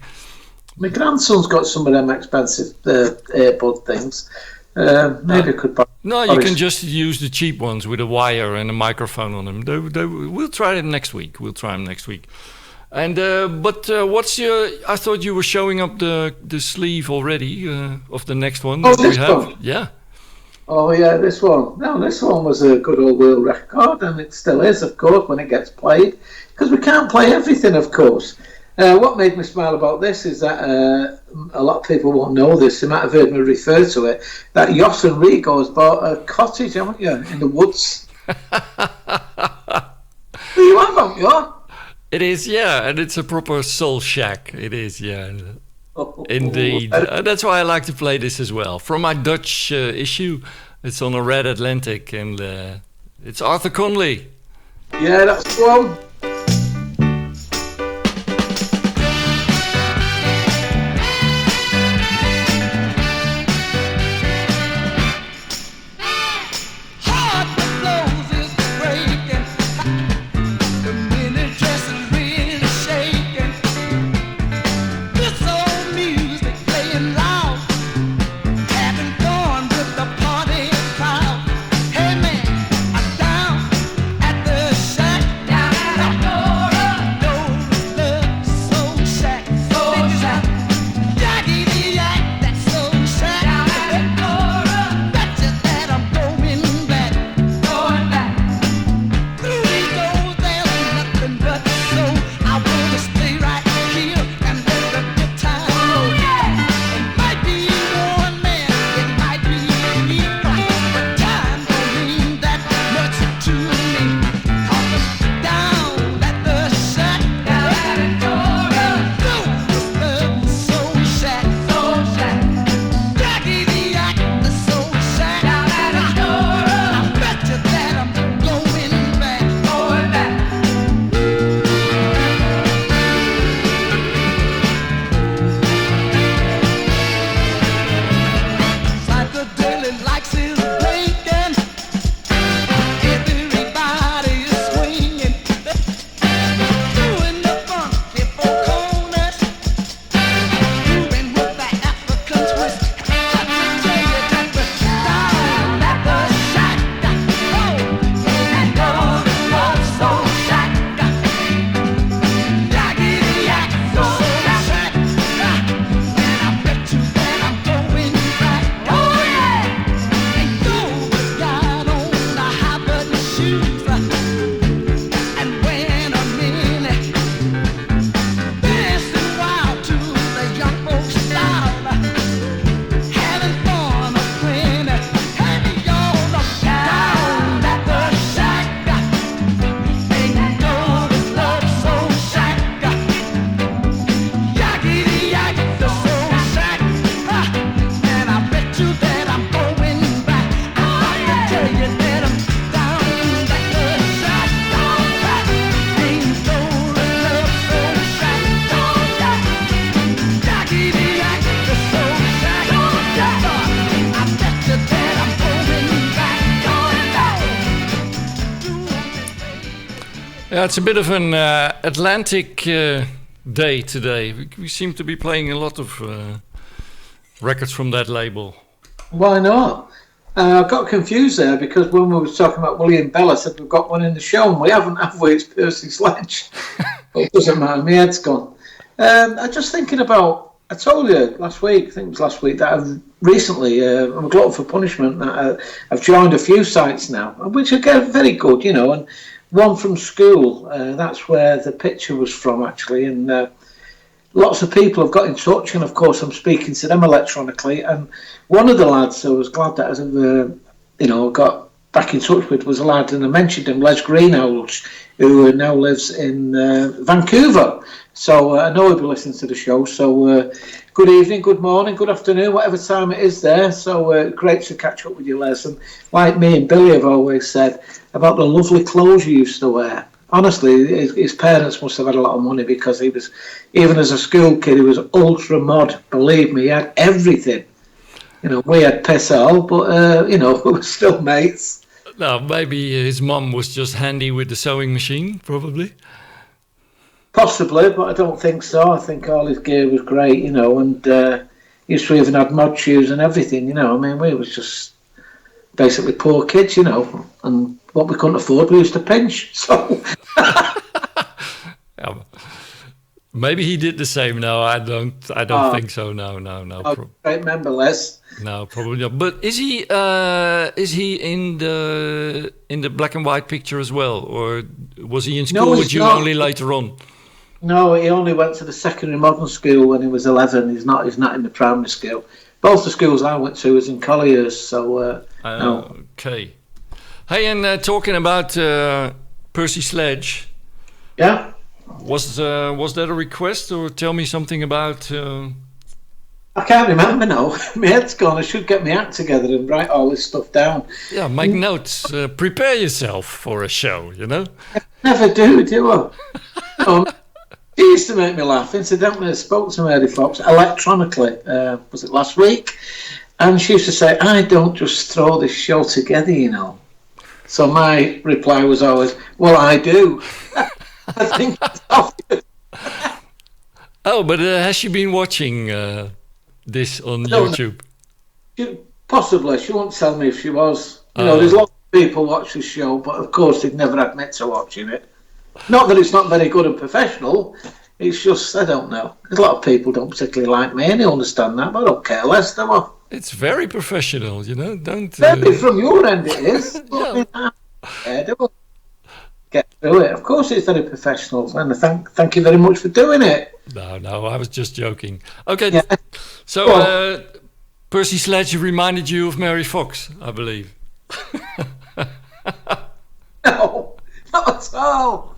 My grandson's got some of them expensive earbud things. Maybe I could buy. No, you can just use the cheap ones with a wire and a microphone on them. We'll try it next week. We'll try them next week. And but what's your? I thought you were showing up the sleeve already of the next one. Oh, this one. Yeah. Oh yeah, this one. No, this one was a good old Wheel record, and it still is, of course, when it gets played, because we can't play everything, of course. What made me smile about this is that a lot of people won't know this. They might have heard me refer to it. That Yoss and Rico has bought a cottage, haven't you, in the woods? You have, haven't you? It is, yeah, and it's a proper soul shack. It is, yeah. Oh, Indeed. That's why I like to play this as well. From my Dutch issue, it's on a Red Atlantic, and it's Arthur Conley. Yeah, that's the one. Yeah, it's a bit of an Atlantic day today. We seem to be playing a lot of records from that label. Why not? I got confused there because when we were talking about William Bell, I said we've got one in the show, and we haven't, have we? It's Percy Sledge. It doesn't matter, my head's gone. I'm just thinking about, I told you last week, I think it was last week, that I've recently, I'm a glutton for punishment, that I've joined a few sites now, which are very good, you know, and one from school, that's where the picture was from actually, and lots of people have got in touch, and of course I'm speaking to them electronically, and one of the lads I was glad that I got back in touch with was a lad, and I mentioned him, Les Greenhalgh, who now lives in Vancouver. So I know he'll be listening to the show. So good evening, good morning, good afternoon, whatever time it is there. So great to catch up with you, Les. And like me and Billy have always said about the lovely clothes you used to wear. Honestly, his parents must have had a lot of money, because he was, even as a school kid, he was ultra mod. Believe me, he had everything. You know, we had piss all, but we were still mates. No, maybe his mum was just handy with the sewing machine, probably. Possibly, but I don't think so. I think all his gear was great, and he used to even have mod shoes and everything, I mean, we was just basically poor kids, and what we couldn't afford, we used to pinch, so... Yeah, maybe he did the same. No, I don't think so. No. I remember, Les. No, probably not. But is he in the black and white picture as well, or was he in school with you only later on? No, he only went to the secondary modern school when he was 11. He's not in the primary school. Both the schools I went to was in Colliers, so no. Okay. Hey, and talking about Percy Sledge. Yeah. Was that a request, or tell me something about? I can't remember now. My head's gone. I should get my act together and write all this stuff down. Yeah, make notes. Prepare yourself for a show. You know. I never do I? She used to make me laugh. Incidentally, I spoke to Mary Fox electronically. Was it last week? And she used to say, "I don't just throw this show together, you know." So my reply was always, "Well, I do." I think it's obvious. Oh, but has she been watching this on YouTube? Possibly. She won't tell me if she was. You know, there's lots of people watch this show, but of course they'd never admit to watching it. Not that it's not very good and professional. It's just, I don't know. A lot of people don't particularly like me, and I understand that, but I don't care less, do I? It's very professional, you know. Don't. Maybe from your end it is. Yeah. Get through it. Of course, it's very professional, and thank you very much for doing it. No, I was just joking. Okay, Yeah. so Percy Sledge reminded you of Mary Fox, I believe. No, not at all.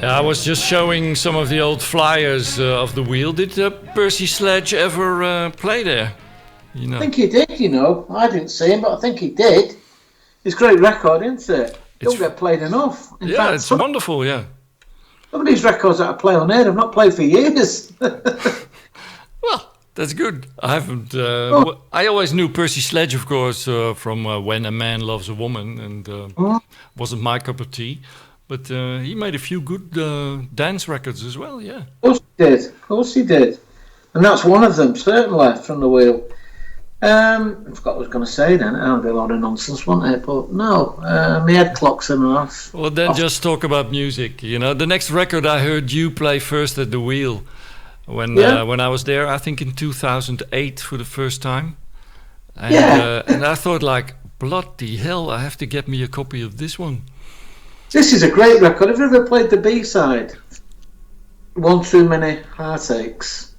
I was just showing some of the old flyers of the wheel. Did Percy Sledge ever play there? You know. I think he did, you know. I didn't see him, but I think he did. It's a great record, isn't it? Don't get played enough. In fact, it's wonderful, yeah. Some of these records that I play on air, I've not played for years. Well, that's good. I haven't. I always knew Percy Sledge, of course, from When a Man Loves a Woman, and wasn't my cup of tea. But he made a few good dance records as well, yeah. Of course he did. Of course he did. And that's one of them, certainly, from the wheel. I forgot what I was going to say then. That'll be a lot of nonsense, won't it? But no, my head clocks in and off. Well, then just talk about music. You know, the next record I heard you play first at the wheel when I was there, I think in 2008 for the first time. And, and I thought, like, bloody hell, I have to get me a copy of this one. This is a great record. Have you ever played the B-side? One Too Many Heartaches.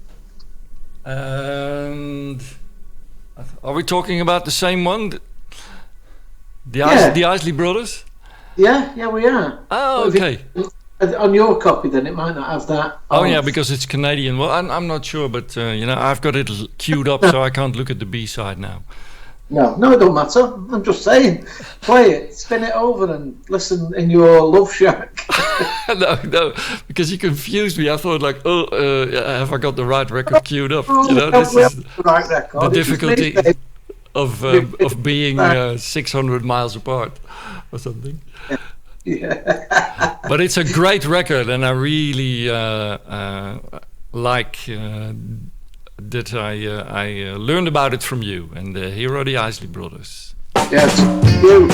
And are we talking about the same one? The Isley Brothers? Yeah, we are. Oh, okay. on your copy, then it might not have that. Oh yeah, because it's Canadian. Well, I'm not sure, but I've got it queued up, so I can't look at the B-side now. No, it don't matter. I'm just saying, play it, spin it over, and listen in your love shack. No, because you confused me. I thought like, have I got the right record queued up? This is the right record. the difficulty of being 600 miles apart or something. Yeah. But it's a great record, and I really like that I learned about it from you. And here are the Isley Brothers. Yes, you.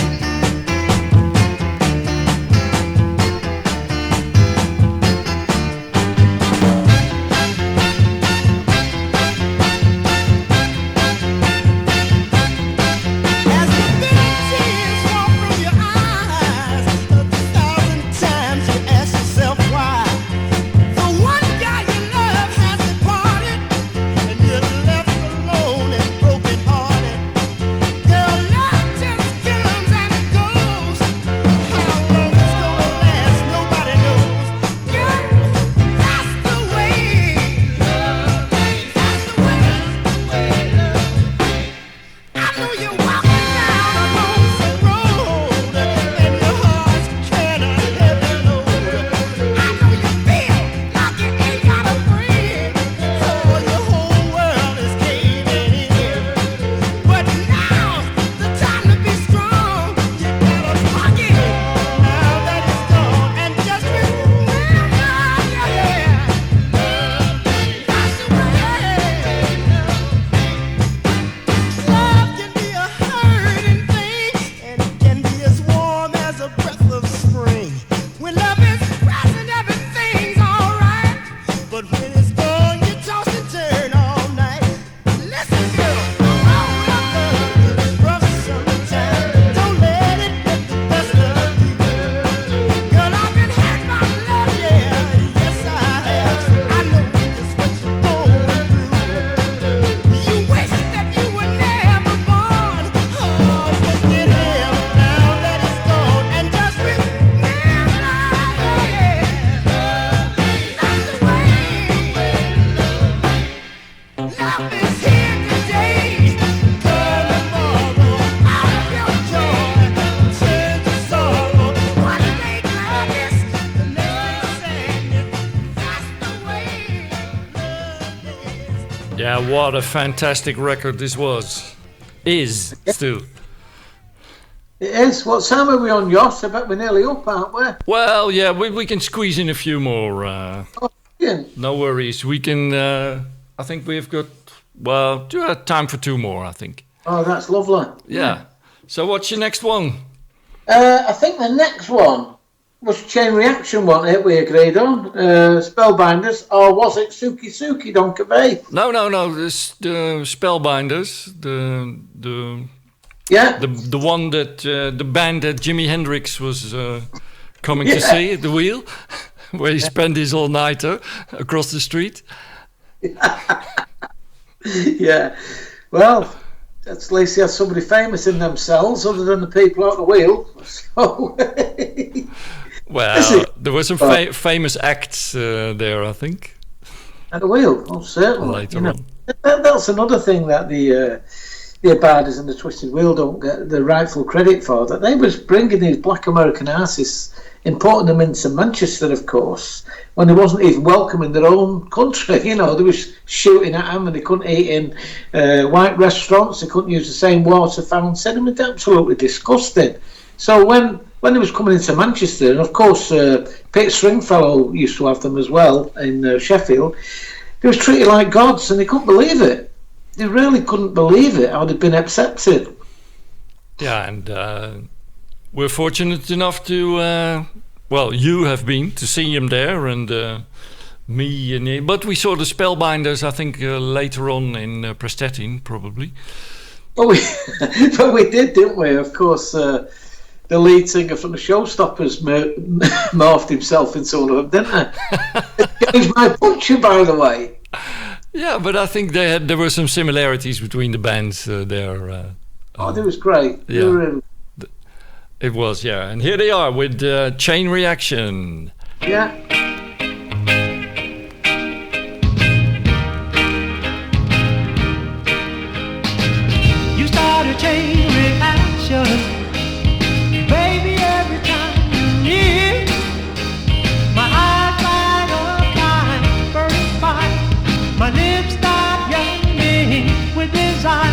Yeah, what a fantastic record this was. Is still. It is. What time are we on, Josh? I bet we're nearly up, aren't we? Well, yeah, we can squeeze in a few more. Yeah. No worries. We can. I think we've got time for two more. I think. Oh, that's lovely. Yeah. So what's your next one? I think the next one was Chain Reaction, wasn't it? We agreed on Spellbinders, or was it Suki Suki Donkey Bay? No. This the Spellbinders. The one that the band that Jimi Hendrix was coming to see at the Wheel, where he spent his all-nighter across the street. Yeah. Well, at least he has somebody famous in themselves, other than the people at the Wheel. So. Well, there were some famous acts there, I think. At the Wheel, oh, certainly. Later on. That's another thing that the Abadis and the Twisted Wheel don't get the rightful credit for. That they was bringing these black American artists, importing them into Manchester, of course, when they wasn't even welcome in their own country. They was shooting at them, and they couldn't eat in white restaurants. They couldn't use the same water fountain. It was absolutely disgusting. So when they was coming into Manchester, and of course Pete Stringfellow used to have them as well in Sheffield, they was treated like gods, and they couldn't believe it. They really couldn't believe it, how they'd been accepted. Yeah, and we're fortunate enough to, you have been to see him there, and me, but we saw the Spellbinders, I think, later on in Prestatyn, probably. But we did, didn't we? Of course, the lead singer from the Showstoppers morphed himself into one of them, didn't he? He's my butcher, by the way. Yeah, but I think there were some similarities between the bands there. It was great. Yeah. It was, yeah. And here they are with Chain Reaction. Yeah. You start a chain reaction, baby, every time you're near. My eyes light up like burning fire. My lips start yearning with desire.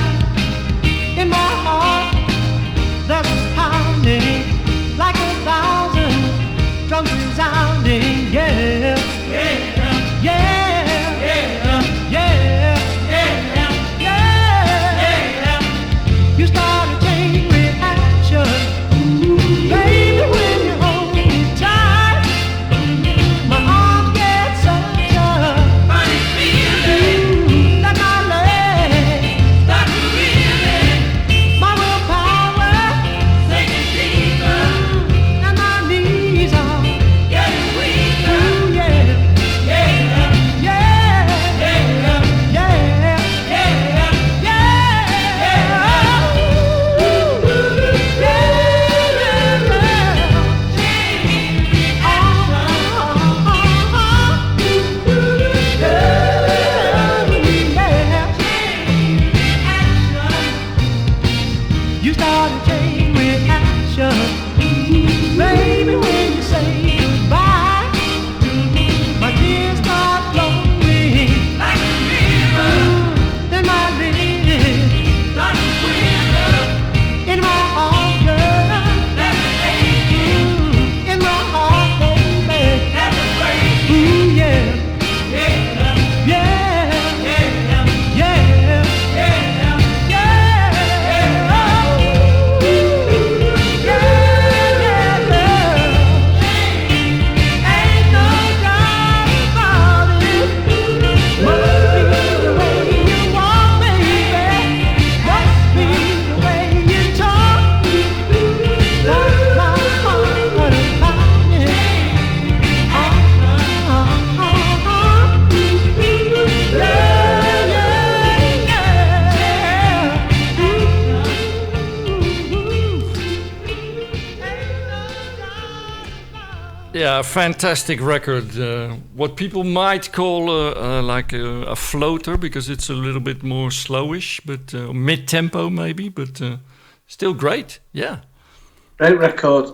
In my heart, there's a pounding like 1,000 drums resounding. Yeah, yeah, yeah, yeah, yeah, yeah, yeah. You start a chain reaction, baby, when you hold me tight. My arms get such a funny feeling that my legs start to reeling. My willpower sinking deeper, and my knees are getting weaker. Ooh, yeah, yeah, yeah, yeah, yeah, yeah, you start a chain reaction, baby, when you say goodbye. My tears start flowing like a river. Then my lips start to quiver. In my arms, girl, that's a baby. In my heart, baby, that's a break. Ooh, yeah, yeah, yeah, yeah, yeah, yeah, yeah. Ooh, yeah, yeah, yeah. Ain't no doubt about it. Must be the way you walk, baby. Must be the way you talk. That's my heart pounding. Yeah, fantastic record. What people might call like a floater, because it's a little bit more slowish, but mid-tempo maybe, but still great. Yeah. Great record.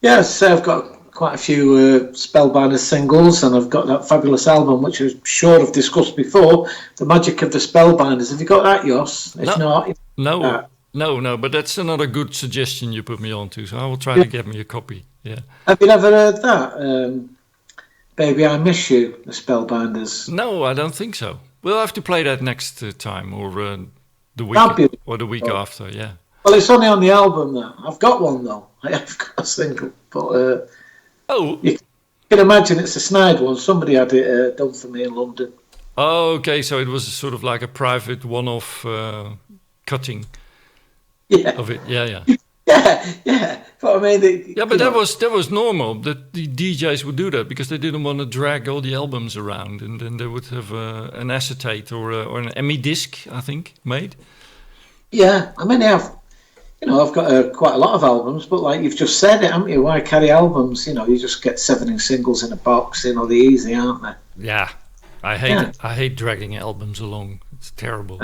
Yes, I've got quite a few Spellbinder singles, and I've got that fabulous album, which I'm sure I've discussed before, The Magic of the Spellbinders. Have you got that, Jos? If not, No, but that's another good suggestion you put me on to, so I will try to get me a copy. Yeah. Have you never heard that? Baby, I Miss You, the Spellbinders. No, I don't think so. We'll have to play that next time, or the That'd week be- or the week after. Yeah. Well, it's only on the album, though. I've got one, though. I have got a single, but Oh. you can imagine it's a snide one. Somebody had it done for me in London. Oh, okay. So it was sort of like a private one-off cutting Yeah, of it. Yeah. yeah. But I mean, Yeah, but that was normal. That the DJs would do that because they didn't want to drag all the albums around, and then they would have an acetate or an ME disc, I think, made. Yeah, I mean, I've got quite a lot of albums, but like you've just said it, haven't you? Why carry albums? You just get 7 singles in a box. They're easy, aren't they? Yeah, I hate dragging albums along. It's terrible.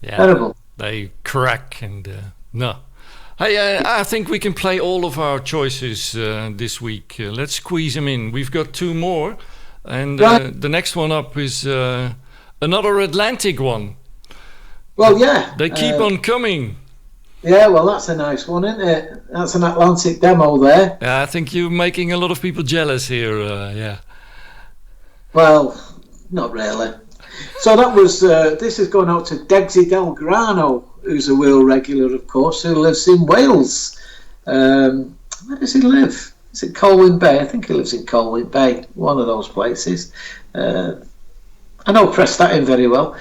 Yeah, Terrible. They crack and no. Hey, I think we can play all of our choices this week. Let's squeeze them in. We've got 2 more, and the next one up is another Atlantic one. Well, yeah. They keep on coming. Yeah, well, that's a nice one, isn't it? That's an Atlantic demo there. Yeah, I think you're making a lot of people jealous here. Yeah. Well, not really. So that was, this is going out to Degsy Delgrano, who's a Wheel regular, of course, who lives in Wales. Where does he live? Is it Colwyn Bay? I think he lives in Colwyn Bay, one of those places. I know Prestatyn very well.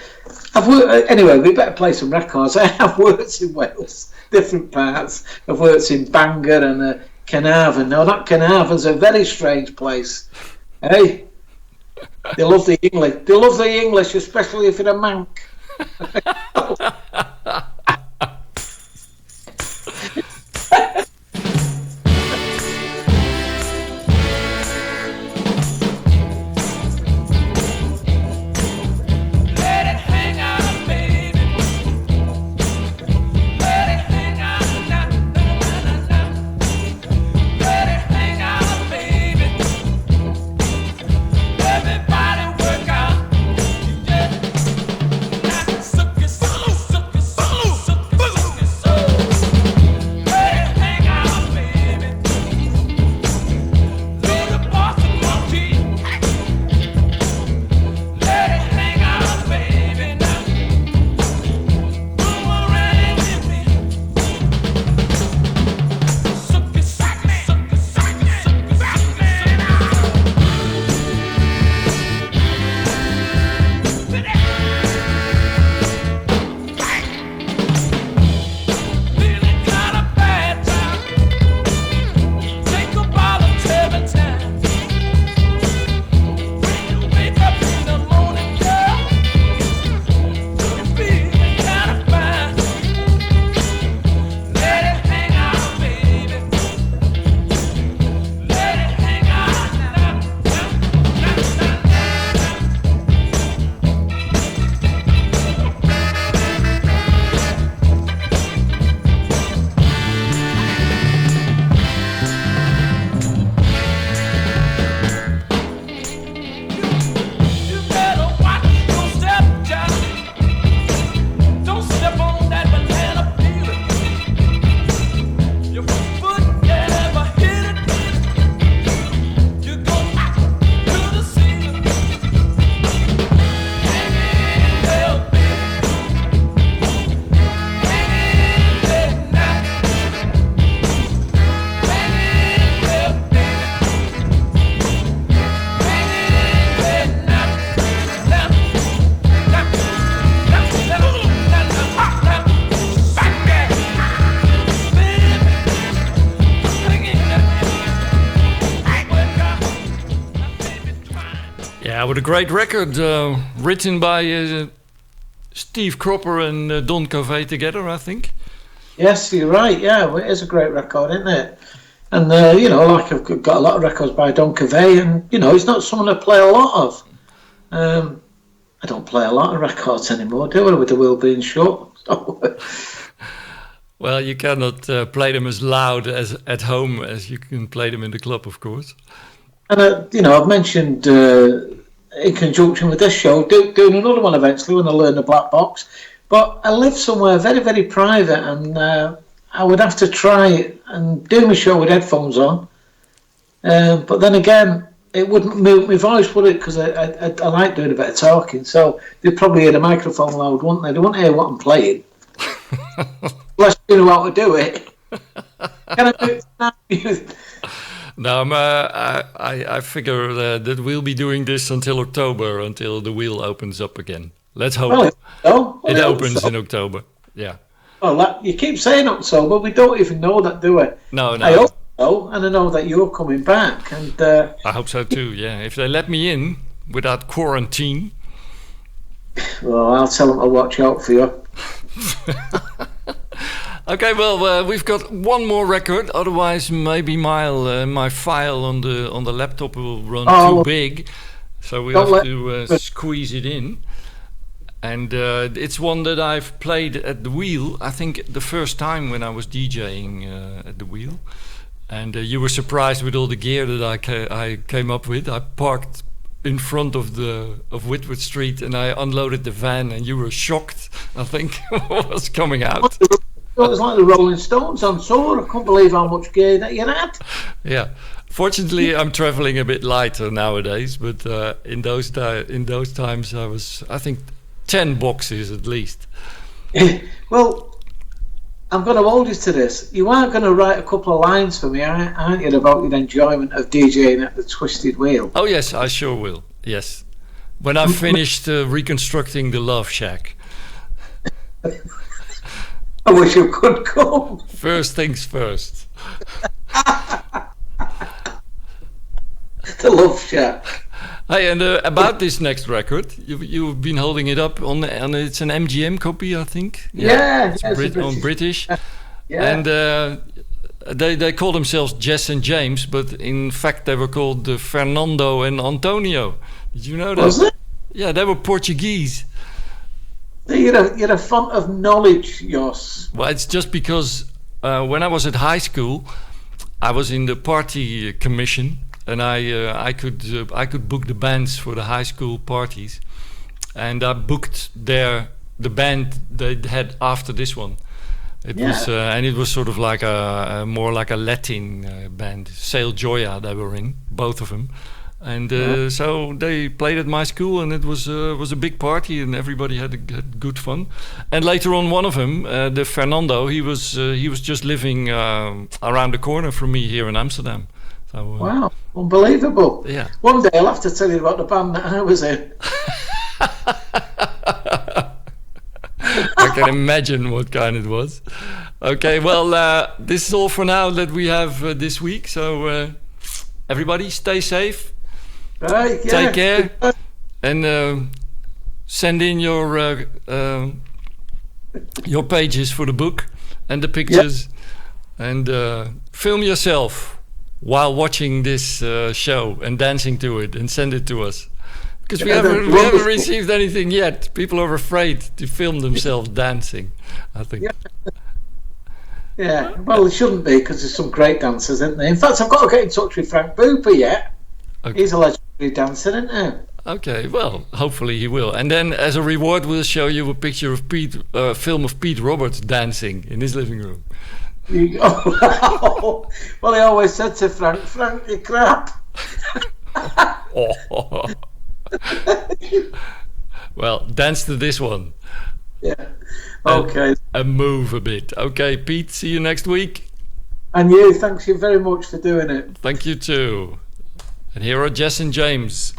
Anyway, we better play some records. I have worked in Wales, different parts. I've worked in Bangor and Carnarvon. No, not Carnarvon's a very strange place. Hey, they love the English. They love the English, especially if you're a Manc. Yeah, what a great record, written by Steve Cropper and Don Covey together, I think. Yes, you're right. Yeah, well, it is a great record, isn't it? And like I've got a lot of records by Don Covey, and he's not someone I play a lot of. I don't play a lot of records anymore, do I? With the wheel being short. Well, you cannot play them as loud as at home as you can play them in the club, of course. And I've mentioned in conjunction with this show, doing another one eventually when I learn the black box. But I live somewhere very, very private, and I would have to try and do my show with headphones on. But then again, it wouldn't move my voice, would it? Because I like doing a bit of talking. So they'd probably hear the microphone loud, wouldn't they? They wouldn't hear what I'm playing. Unless you know how to do it. Can I move to No, I figure that we'll be doing this until October, until the wheel opens up again. Let's hope it opens in October. Yeah. Well, you keep saying October, we don't even know that, do we? No. I hope so, and I know that you're coming back. And I hope so too, yeah. If they let me in without quarantine. Well, I'll tell them to watch out for you. Okay, well, we've got one more record. Otherwise, maybe my file on the laptop will run too big, so we have to squeeze it in. And it's one that I've played at the wheel. I think the first time when I was DJing at the wheel, and you were surprised with all the gear that I came up with. I parked in front of Whitworth Street, and I unloaded the van, and you were shocked, I think, what was coming out. It was like the Rolling Stones on tour. I couldn't believe how much gear that you had. Yeah. Fortunately, I'm traveling a bit lighter nowadays, but in those times I was, I think, 10 boxes at least. Well, I'm going to hold you to this. You are going to write a couple of lines for me, aren't you, about your enjoyment of DJing at the Twisted Wheel? Oh yes, I sure will. Yes, when I've finished reconstructing the Love Shack. I wish you could come. First things first. The Love Shack. Hey, and about this next record, you've been holding it up on it's an MGM copy, I think. Yeah, it's British. on British. Yeah. And they call themselves Jess and James, but in fact they were called Fernando and Antonio. Did you know that? Was it? Yeah, they were Portuguese. You're a font of knowledge, Jos. Well, it's just because when I was at high school, I was in the party commission, and I could book the bands for the high school parties, and I booked the band they had after this one. It was and it was sort of like a more like a Latin band. Sail Joya they were in, both of them. And so they played at my school, and it was a big party, and everybody had good fun. And later on, one of them, the Fernando, he was just living around the corner from me here in Amsterdam. So, wow, unbelievable! Yeah. One day I'll have to tell you about the band that I was in. I can imagine what kind it was. Okay, well, this is all for now that we have this week. So everybody, stay safe. Right, yeah. Take care, and send in your pages for the book and the pictures, and film yourself while watching this show and dancing to it, and send it to us, because we haven't received anything yet. People are afraid to film themselves dancing, I think. Yeah, well, it shouldn't be, because there's some great dancers, isn't there? In fact, I've got to get in touch with Frank Booper yet. Okay. He's a legendary dancer, isn't he? Okay, well, hopefully he will. And then, as a reward, we'll show you a picture of film of Pete Roberts dancing in his living room. Well, he always said to Frank, you crap. Oh. Well, dance to this one. Yeah. Okay. And move a bit. Okay, Pete, see you next week. And you, thanks you very much for doing it. Thank you too. And here are Jess and James.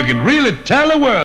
you can really tell the world.